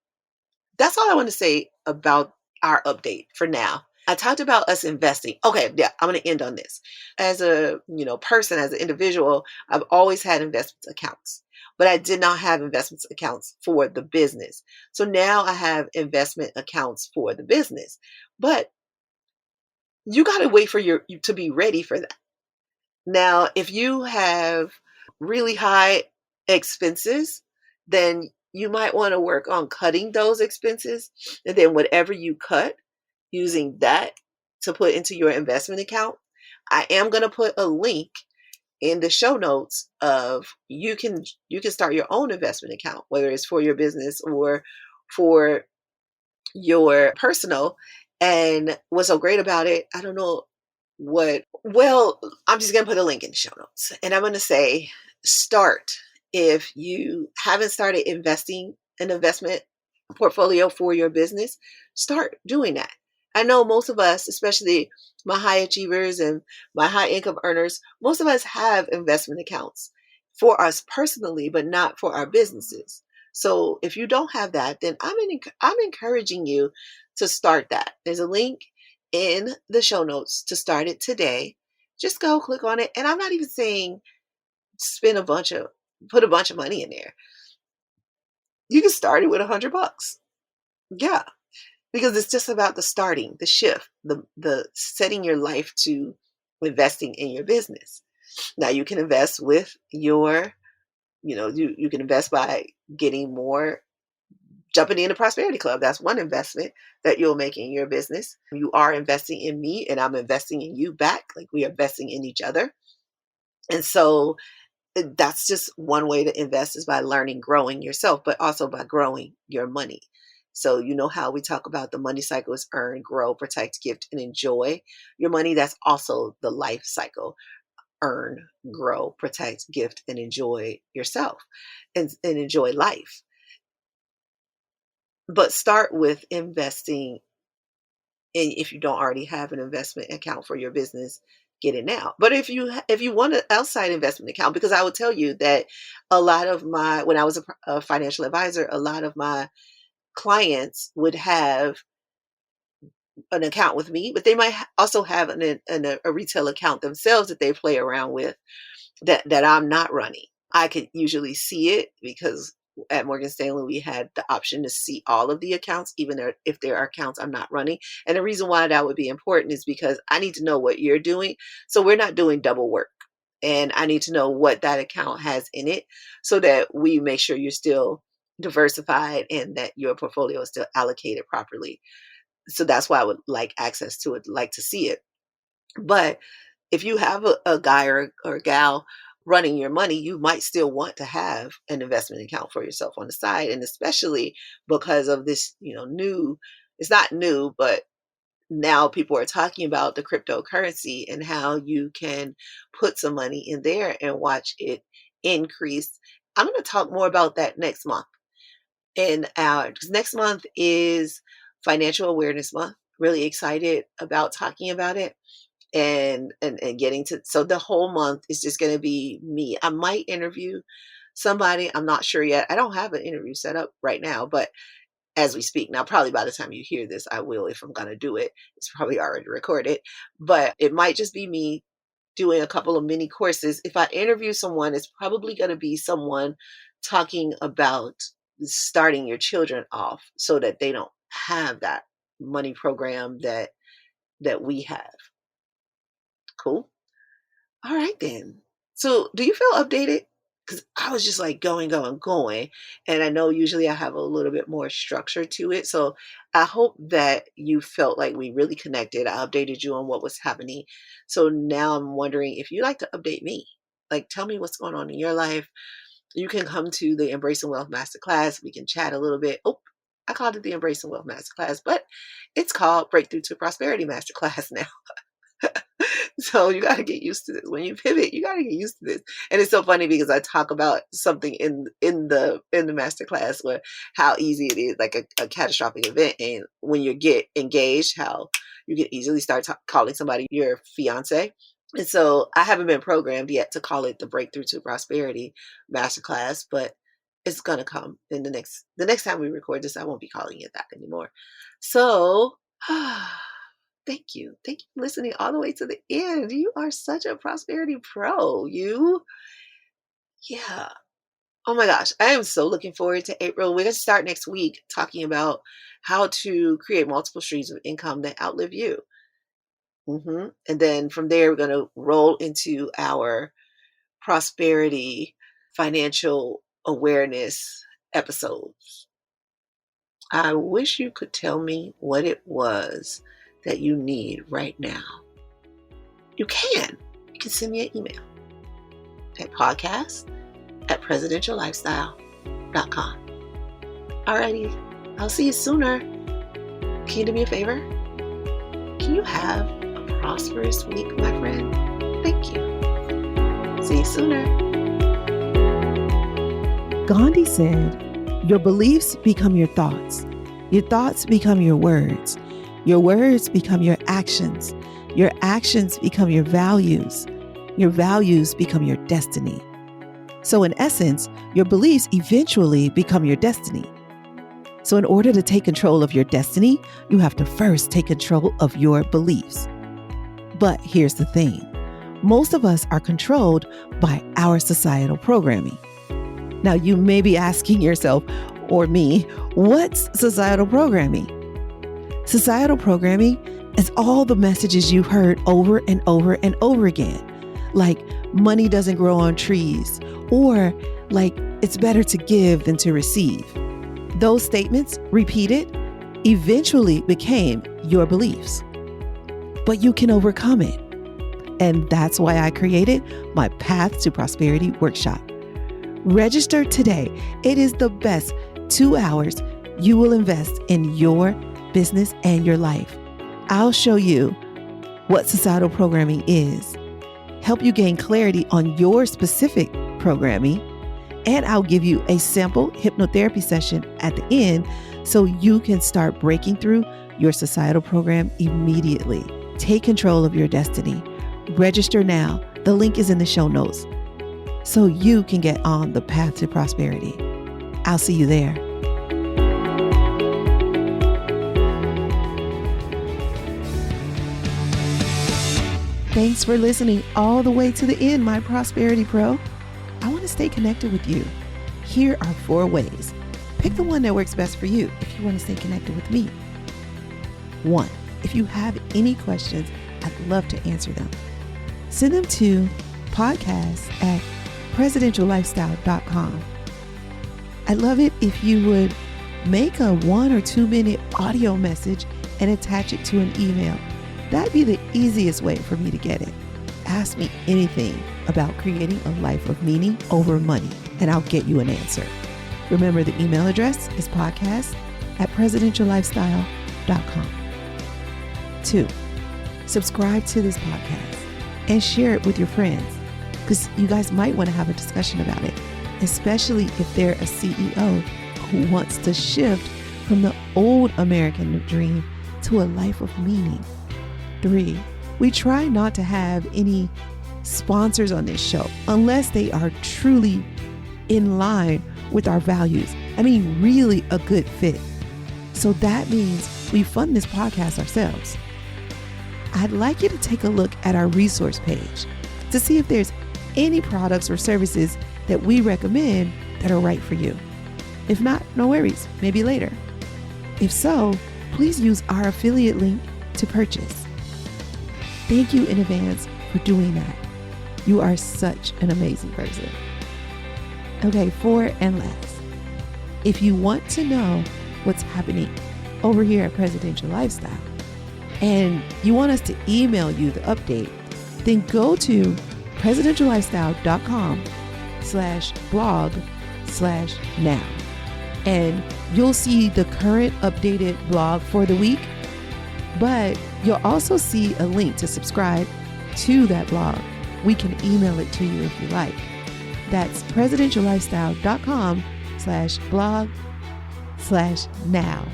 that's all I want to say about our update for now. I talked about us investing. Okay, yeah, I'm going to end on this. As a person, as an individual, I've always had investment accounts, but I did not have investment accounts for the business. So now I have investment accounts for the business. But you got to wait for you to be ready for that. Now, if you have really high expenses, then you might want to work on cutting those expenses. And then whatever you cut, using that to put into your investment account. I am going to put a link in the show notes of you can start your own investment account, whether it's for your business or for your personal. And what's so great about it, I don't know well, I'm just going to put a link in the show notes, and I'm going to say start. If you haven't started investing an investment portfolio for your business, start doing that. I know most of us, especially my high achievers and my high income earners, most of us have investment accounts for us personally, but not for our businesses. So if you don't have that, then I'm encouraging you to start that. There's a link in the show notes to start it today. Just go click on it. And I'm not even saying put a bunch of money in there. You can start it with $100. Yeah. Because it's just about the starting, the shift, the setting your life to investing in your business. Now you can invest with your You can invest by getting more, jumping in the Prosperity Club. That's one investment that you'll make in your business. You are investing in me, and I'm investing in you back. Like, we are investing in each other. And so that's just one way to invest, is by learning, growing yourself, but also by growing your money. So you know how we talk about the money cycle is earn, grow, protect, gift, and enjoy your money. That's also the life cycle. Earn, grow, protect, gift, and enjoy yourself, and enjoy life. But start with investing. And if you don't already have an investment account for your business, get it now. But if you want an outside investment account, because I will tell you that a lot of my when I was a financial advisor, a lot of my clients would have an account with me, but they might also have a retail account themselves that they play around with, that I'm not running. I could usually see it, because at Morgan Stanley, we had the option to see all of the accounts, even if there are accounts I'm not running. And the reason why that would be important is because I need to know what you're doing. So we're not doing double work. And I need to know what that account has in it, so that we make sure you're still diversified and that your portfolio is still allocated properly. So that's why I would like access to it, like to see it. But if you have a guy or gal running your money, you might still want to have an investment account for yourself on the side. And especially because of this, it's not new, but now people are talking about the cryptocurrency and how you can put some money in there and watch it increase. I'm going to talk more about that next month. And 'cause next month is Financial Awareness Month. Really excited about talking about it, and getting to, so the whole month is just going to be me. I might interview somebody. I'm not sure yet. I don't have an interview set up right now, but as we speak now, probably by the time you hear this, I will. If I'm going to do it, it's probably already recorded, but it might just be me doing a couple of mini courses. If I interview someone, it's probably going to be someone talking about starting your children off so that they don't have that money program that we have. Cool. All right then. So do you feel updated? Because I was just like going, going, going. And I know usually I have a little bit more structure to it. So I hope that you felt like we really connected. I updated you on what was happening. So now I'm wondering if you'd like to update me. Like, tell me what's going on in your life. You can come to the Embracing Wealth Masterclass. We can chat a little bit. Oh, I called it the Embracing Wealth Masterclass, but it's called Breakthrough to Prosperity Masterclass now. So you got to get used to this. When you pivot, you got to get used to this. And it's so funny because I talk about something in the masterclass, where how easy it is, like a catastrophic event, and when you get engaged, how you can easily start calling somebody your fiance. And so I haven't been programmed yet to call it the Breakthrough to Prosperity Masterclass, but it's gonna come in the next time we record this. I won't be calling it that anymore. So. Thank you. Thank you for listening all the way to the end. You are such a prosperity pro. Yeah. Oh my gosh. I am so looking forward to April. We're going to start next week talking about how to create multiple streams of income that outlive you. And then from there, we're going to roll into our prosperity financial awareness episodes. I wish you could tell me what it was that you need right now. You can send me an email at podcast@presidentiallifestyle.com. Alrighty, I'll see you sooner. Can you do me a favor? Can you have a prosperous week, my friend? Thank you. See you sooner.
Gandhi said, your beliefs become your thoughts become your words become your actions become your values become your destiny. So in essence, your beliefs eventually become your destiny. So in order to take control of your destiny, you have to first take control of your beliefs. But here's the thing. Most of us are controlled by our societal programming. Now you may be asking yourself, or me, what's societal programming? Societal programming is all the messages you've heard over and over and over again, like money doesn't grow on trees, or like it's better to give than to receive. Those statements, repeated, eventually became your beliefs. But you can overcome it. And that's why I created my Path to Prosperity workshop. Register today. It is the best 2 hours you will invest in your business and your life. I'll show you what societal programming is, help you gain clarity on your specific programming, and I'll give you a sample hypnotherapy session at the end so you can start breaking through your societal program immediately. Take control of your destiny. Register now. The link is in the show notes so you can get on the path to prosperity. I'll see you there. Thanks for listening all the way to the end, my Prosperity Pro. I want to stay connected with you. Here are 4 ways. Pick the one that works best for you if you want to stay connected with me. 1, if you have any questions, I'd love to answer them. Send them to podcast@presidentiallifestyle.com. I'd love it if you would make a 1 or 2 minute audio message and attach it to an email. That'd be the easiest way for me to get it. Ask me anything about creating a life of meaning over money, and I'll get you an answer. Remember, the email address is podcast@presidentiallifestyle.com. 2, subscribe to this podcast and share it with your friends, because you guys might want to have a discussion about it, especially if they're a CEO who wants to shift from the old American dream to a life of meaning. 3, we try not to have any sponsors on this show unless they are truly in line with our values. I mean, really a good fit. So that means we fund this podcast ourselves. I'd like you to take a look at our resource page to see if there's any products or services that we recommend that are right for you. If not, no worries, maybe later. If so, please use our affiliate link to purchase. Thank you in advance for doing that. You are such an amazing person. Okay, 4 and last. If you want to know what's happening over here at Presidential Lifestyle and you want us to email you the update, then go to presidentiallifestyle.com/blog/now. And you'll see the current updated blog for the week, but you'll also see a link to subscribe to that blog. We can email it to you if you like. That's presidentiallifestyle.com/blog/now.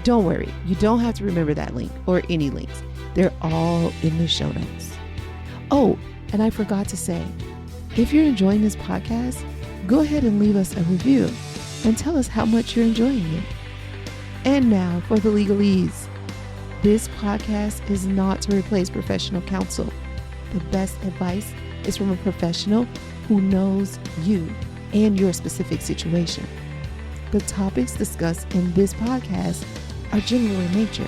Don't worry, you don't have to remember that link or any links. They're all in the show notes. Oh, and I forgot to say, if you're enjoying this podcast, go ahead and leave us a review and tell us how much you're enjoying it. And now for the legalese. This podcast is not to replace professional counsel. The best advice is from a professional who knows you and your specific situation. The topics discussed in this podcast are general in nature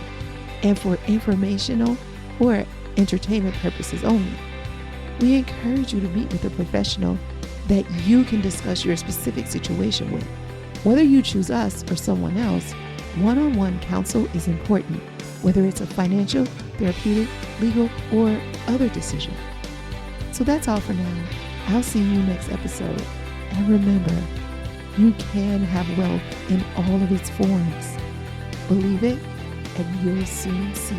and for informational or entertainment purposes only. We encourage you to meet with a professional that you can discuss your specific situation with. Whether you choose us or someone else, one-on-one counsel is important, whether it's a financial, therapeutic, legal, or other decision. So that's all for now. I'll see you next episode. And remember, you can have wealth in all of its forms. Believe it, and you'll soon see.